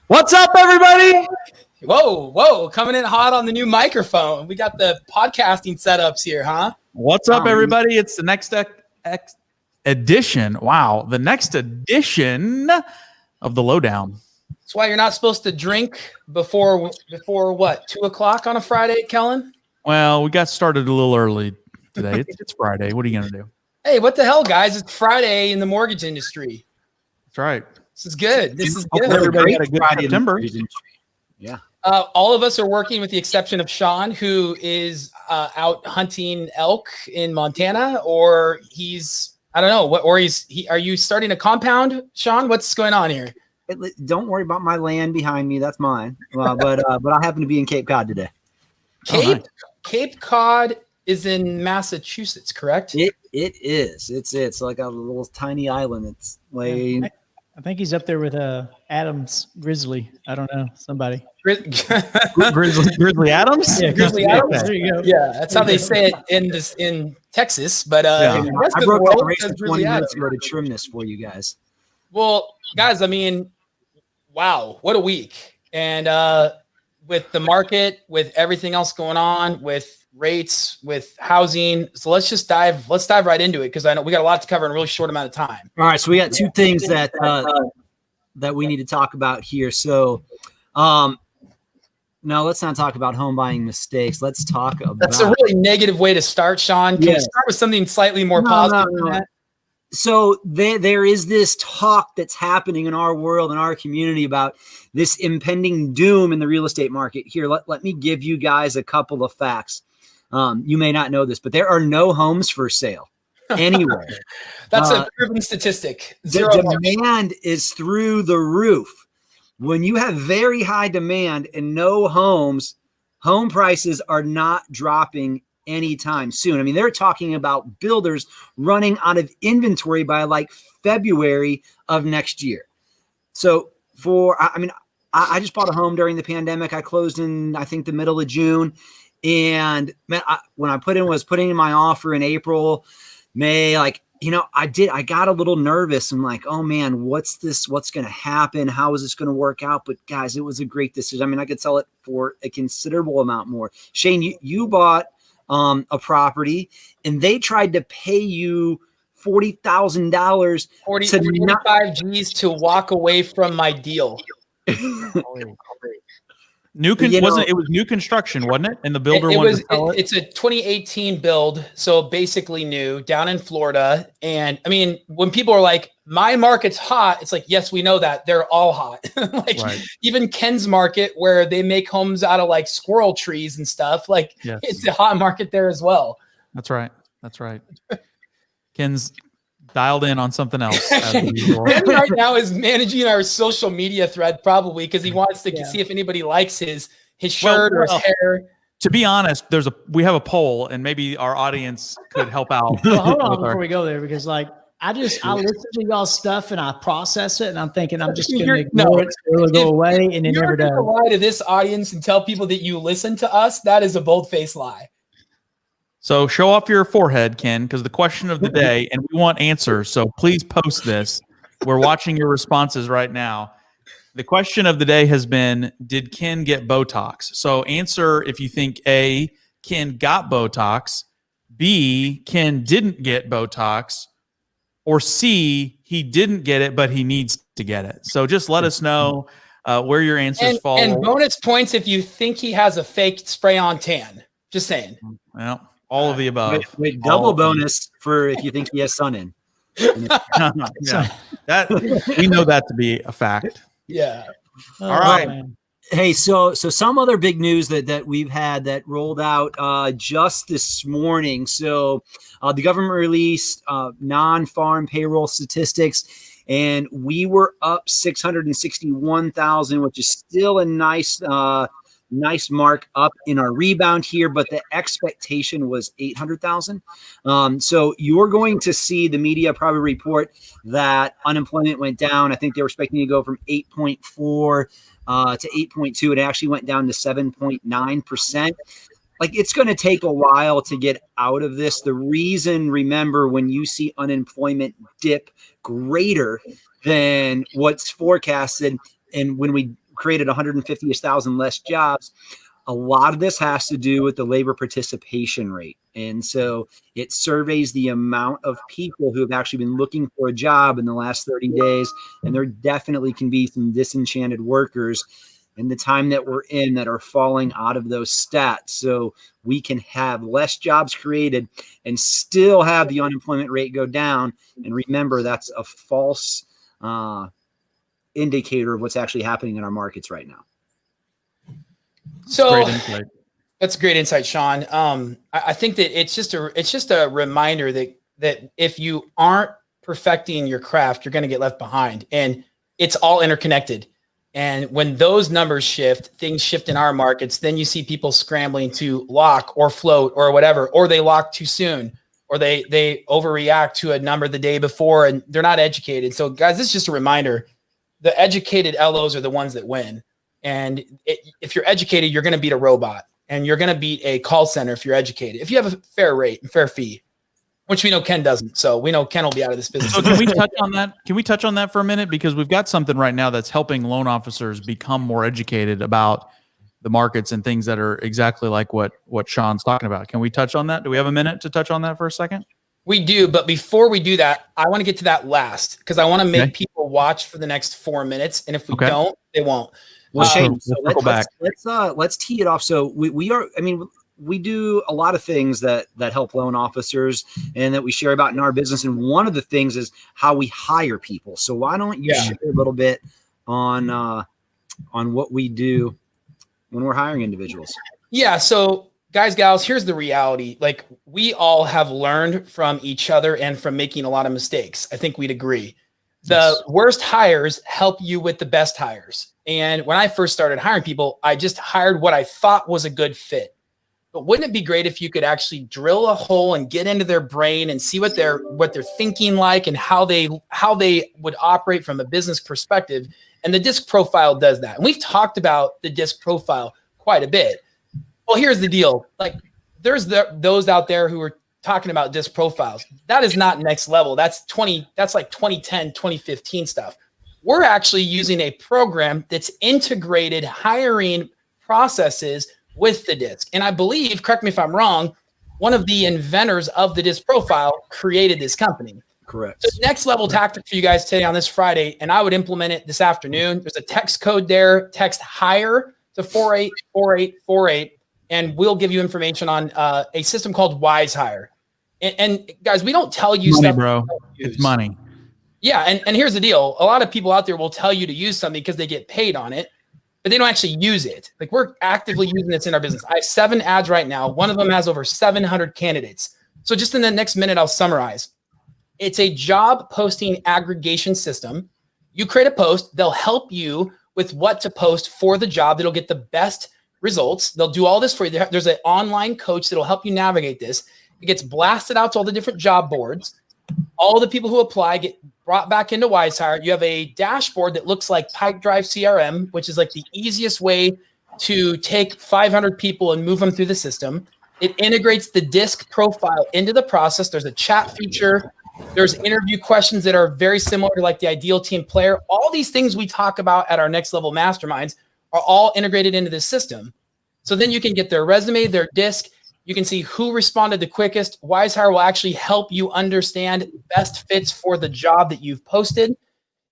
What's up, everybody? Whoa, coming in hot on the new microphone. We got the podcasting setups here, huh? What's up, everybody? It's the next edition. Wow, the next edition of the Lowdown. That's why you're not supposed to drink before what, 2 o'clock on a Friday, Kellen? Well, we got started a little early today. It's Friday. What are you going to do? Hey, what the hell, guys? It's Friday in the mortgage industry. That's right. This is good. This is good. Everybody had a good September. Yeah. All of us are working with the exception of Sean, who is out hunting elk in Montana, or he's, I don't know, are you starting a compound, Sean? What's going on here? Don't worry about my land behind me. That's mine. But I happen to be in Cape Cod today. Cape Cod is in Massachusetts, correct? It is. It's like a little tiny island. It's way. I think he's up there with Adams Grizzly. I don't know, somebody. Grizzly Adams? Yeah, Grizzly Adams. There you go. Yeah, that's how they say it in Texas. But I the broke world that race says for Grizzly 20 minutes Adams. ago to trim this for you guys. Well, guys, I mean, wow, what a week. And with the market, with everything else going on, with rates, with housing. So let's dive right into it, because I know we got a lot to cover in a really short amount of time. All right, so we got two things that we need to talk about here. So no, let's not talk about home buying mistakes. Let's talk about. That's a really negative way to start, Sean. Can we start with something slightly more positive than that? So there is this talk that's happening in our world, in our community, about this impending doom in the real estate market. Here, let me give you guys a couple of facts. You may not know this, but there are no homes for sale anywhere. That's a proven statistic. The demand is through the roof. When you have very high demand and no homes, home prices are not dropping anytime soon. I mean, they're talking about builders running out of inventory by like February of next year. So I just bought a home during the pandemic. I closed in, I think, the middle of June. And man, when I was putting in my offer in April, May, I got a little nervous. I'm like, oh man, what's going to happen? How is this going to work out? But guys, it was a great decision. I mean, I could sell it for a considerable amount more. Shane, you bought a property and they tried to pay you $40,000 45 G's to walk away from my deal. It was new construction, wasn't it? And the builder wanted to sell it. It's a 2018 build, so basically new, down in Florida. And I mean, when people are like, my market's hot, it's like, yes, we know that. They're all hot. Even Ken's market, where they make homes out of like squirrel trees and stuff, It's a hot market there as well. That's right. Ken's dialed in on something else. Ken right now is managing our social media thread, probably because he wants to see if anybody likes his shirt or his hair. To be honest, we have a poll, and maybe our audience could help out. Well, hold on before we go there, because I listen to y'all's stuff and I process it, and I'm thinking I'm just going to ignore it, so it'll go away, and it never does. You're going to lie to this audience and tell people that you listen to us. That is a bold-faced lie. So show off your forehead, Ken, because the question of the day, and we want answers, so please post this. We're watching your responses right now. The question of the day has been, did Ken get Botox? So answer if you think A, Ken got Botox, B, Ken didn't get Botox, or C, he didn't get it, but he needs to get it. So just let us know where your answers fall. And bonus points if you think he has a fake spray-on tan. Just saying. Well, all of the above. Wait, double bonus for if you think he has sun in. That we know that to be a fact. Yeah. All right. Man. Hey, so some other big news that we've had that rolled out just this morning. So the government released non-farm payroll statistics, and we were up 661,000, which is still a nice mark up in our rebound here, but the expectation was 800,000. So you're going to see the media probably report that unemployment went down. I think they were expecting to go from 8.4 to 8.2. It actually went down to 7.9%. It's going to take a while to get out of this. The reason, remember, when you see unemployment dip greater than what's forecasted, and when we created 150,000 less jobs. A lot of this has to do with the labor participation rate. And so it surveys the amount of people who have actually been looking for a job in the last 30 days. And there definitely can be some disenchanted workers in the time that we're in that are falling out of those stats. So we can have less jobs created and still have the unemployment rate go down. And remember, that's a false indicator of what's actually happening in our markets right now. So that's a great insight, Sean. I think that it's just a reminder that if you aren't perfecting your craft, you're going to get left behind, and it's all interconnected. And when those numbers shift, things shift in our markets, then you see people scrambling to lock or float or whatever, or they lock too soon, or they overreact to a number the day before, and they're not educated. So guys, this is just a reminder. The educated LOs are the ones that win. And if you're educated, you're going to beat a robot, and you're going to beat a call center if you're educated. If you have a fair rate and fair fee, which we know Ken doesn't. So we know Ken will be out of this business. So can we touch on that? Can we touch on that for a minute? Because we've got something right now that's helping loan officers become more educated about the markets and things that are exactly like what Sean's talking about. Can we touch on that? Do we have a minute to touch on that for a second? We do, but before we do that, I want to get to that last, because I want to make people watch for the next 4 minutes, and if we don't, they won't. Well, Shane, so let's tee it off. So we do a lot of things that help loan officers and that we share about in our business. And one of the things is how we hire people. So why don't you share a little bit on what we do when we're hiring individuals? Yeah. So guys, gals, here's the reality. Like, we all have learned from each other and from making a lot of mistakes. I think we'd agree. The worst hires help you with the best hires. And when I first started hiring people, I just hired what I thought was a good fit. But wouldn't it be great if you could actually drill a hole and get into their brain and see what they're thinking like and how they would operate from a business perspective? And the DISC profile does that. And we've talked about the DISC profile quite a bit. Well, here's the deal. Like, there's those out there who are talking about DISC profiles. That is not next level. That's like 2010, 2015 stuff. We're actually using a program that's integrated hiring processes with the DISC. And I believe, correct me if I'm wrong, one of the inventors of the DISC profile created this company. Correct. So next level tactic for you guys today on this Friday, and I would implement it this afternoon. There's a text code there. Text HIRE to 484848. And we'll give you information on a system called WiseHire. And guys, we don't tell you money, stuff, bro. It's money. Yeah, and here's the deal. A lot of people out there will tell you to use something because they get paid on it, but they don't actually use it. Like, we're actively using this in our business. I have 7 ads right now. One of them has over 700 candidates. So just in the next minute, I'll summarize. It's a job posting aggregation system. You create a post. They'll help you with what to post for the job that'll get the best results. They'll do all this for you. There's an online coach that'll help you navigate this. It gets blasted out to all the different job boards. All the people who apply get brought back into WiseHire. You have a dashboard that looks like Pipedrive CRM, which is like the easiest way to take 500 people and move them through the system. It integrates the DISC profile into the process. There's a chat feature. There's interview questions that are very similar to like the ideal team player. All these things we talk about at our next level masterminds are all integrated into this system. So then you can get their resume, their DISC. You can see who responded the quickest. WiseHire will actually help you understand best fits for the job that you've posted.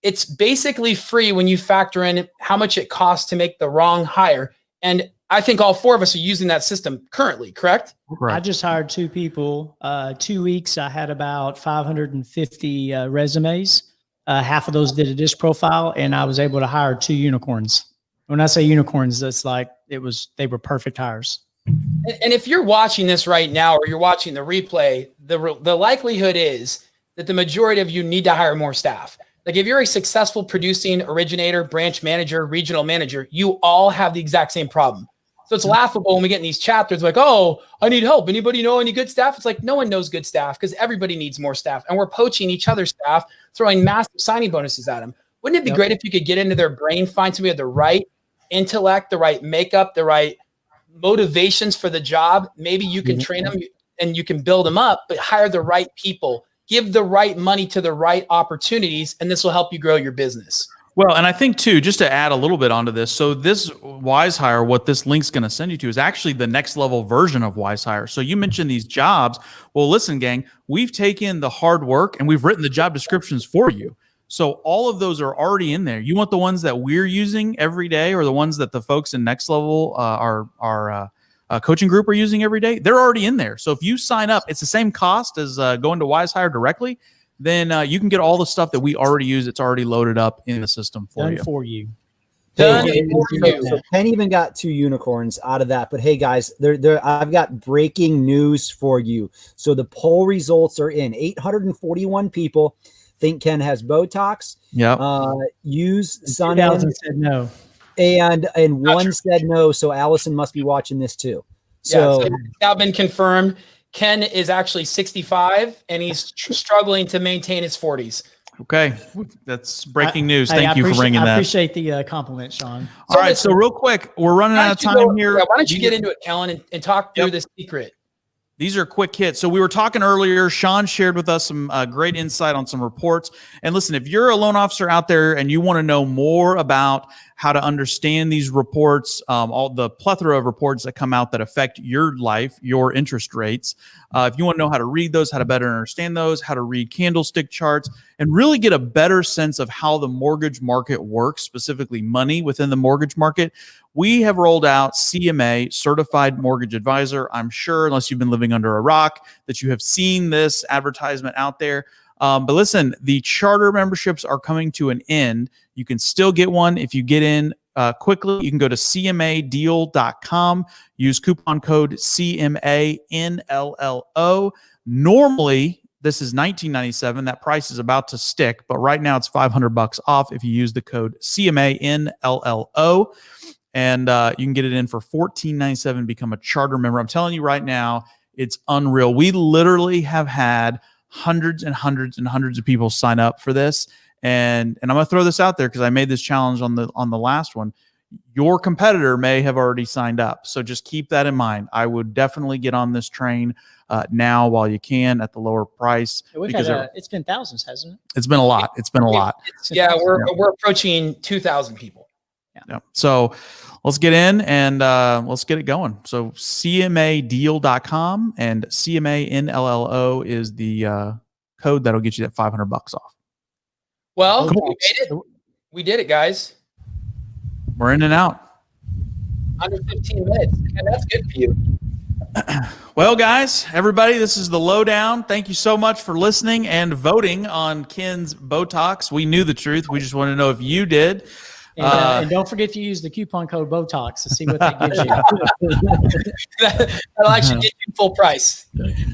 It's basically free when you factor in how much it costs to make the wrong hire. And I think all 4 of us are using that system currently, correct? Right. I just hired 2 people. 2 weeks, I had about 550 resumes. Half of those did a DISC profile, and I was able to hire 2 unicorns. When I say unicorns, that's like they were perfect hires. And if you're watching this right now, or you're watching the replay, the likelihood is that the majority of you need to hire more staff. Like, if you're a successful producing originator, branch manager, regional manager, you all have the exact same problem. So it's laughable when we get in these chapters like, oh, I need help. Anybody know any good staff? It's like, no one knows good staff because everybody needs more staff. And we're poaching each other's staff, throwing massive signing bonuses at them. Wouldn't it be great if you could get into their brain, find somebody with the right intellect, the right makeup, the right motivations for the job? Maybe you can train them and you can build them up, but hire the right people, give the right money to the right opportunities, and this will help you grow your business. Well, and I think too, just to add a little bit onto this, so this WiseHire, what this link's going to send you to is actually the next level version of WiseHire. So you mentioned these jobs. Well, listen, gang, we've taken the hard work and we've written the job descriptions for you. So all of those are already in there. You want the ones that we're using every day, or the ones that the folks in Next Level, our coaching group, are using every day? They're already in there. So if you sign up, it's the same cost as going to WiseHire directly. Then you can get all the stuff that we already use. It's already loaded up in the system for you. Done Hey, for you. so Ken even got 2 unicorns out of that. But hey, guys, I've got breaking news for you. So the poll results are in. 841 people think Ken has Botox. Yeah. Use Sun 2,000 said no. and one said no. So Allison must be watching this too. So it's now been confirmed. Ken is actually 65 and he's struggling to maintain his 40s. Okay. That's breaking news. Thank you for bringing I that. appreciate the compliment, Sean. All right. So real quick, we're running out of time here. Why don't you get into it, Kellen, and talk through the secret? These are quick hits. So we were talking earlier. Sean shared with us some great insight on some reports. And listen, if you're a loan officer out there and you want to know more about how to understand these reports, all the plethora of reports that come out that affect your life, your interest rates, if you want to know how to read those, how to better understand those, how to read candlestick charts, and really get a better sense of how the mortgage market works, specifically money within the mortgage market, we have rolled out CMA, Certified Mortgage Advisor. I'm sure, unless you've been living under a rock, that you have seen this advertisement out there. But listen, the charter memberships are coming to an end. You can still get one if you get in quickly. You can go to cmadeal.com, use coupon code CMANLLO. Normally, this is $19.97. That price is about to stick, but right now it's $500 off if you use the code CMANLLO. And you can get it in for $14.97, become a charter member. I'm telling you right now, it's unreal. We literally have had hundreds and hundreds and hundreds of people sign up for this. And I'm going to throw this out there because I made this challenge on the last one. Your competitor may have already signed up. So just keep that in mind. I would definitely get on this train now while you can at the lower price. It's been thousands, hasn't it? It's been a lot. It's been a lot. We're approaching 2,000 people. Yeah. So let's get in and let's get it going. So CMAdeal.com and CMANLLO is the code that'll get you that $500 off. Well, we made it. We did it, guys. We're in and out. Under 15 minutes. And that's good for you. Well, guys, everybody, this is the lowdown. Thank you so much for listening and voting on Ken's Botox. We knew the truth. We just want to know if you did. And don't forget to use the coupon code Botox to see what that gives you. That'll actually get you full price.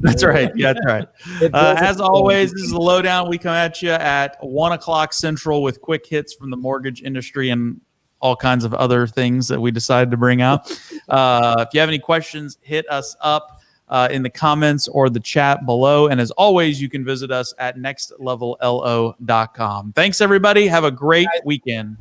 That's right. Yeah, that's right. As always, this is the lowdown. We come at you at 1 o'clock Central with quick hits from the mortgage industry and all kinds of other things that we decided to bring out. If you have any questions, hit us up in the comments or the chat below. And as always, you can visit us at nextlevello.com. Thanks, everybody. Have a great weekend.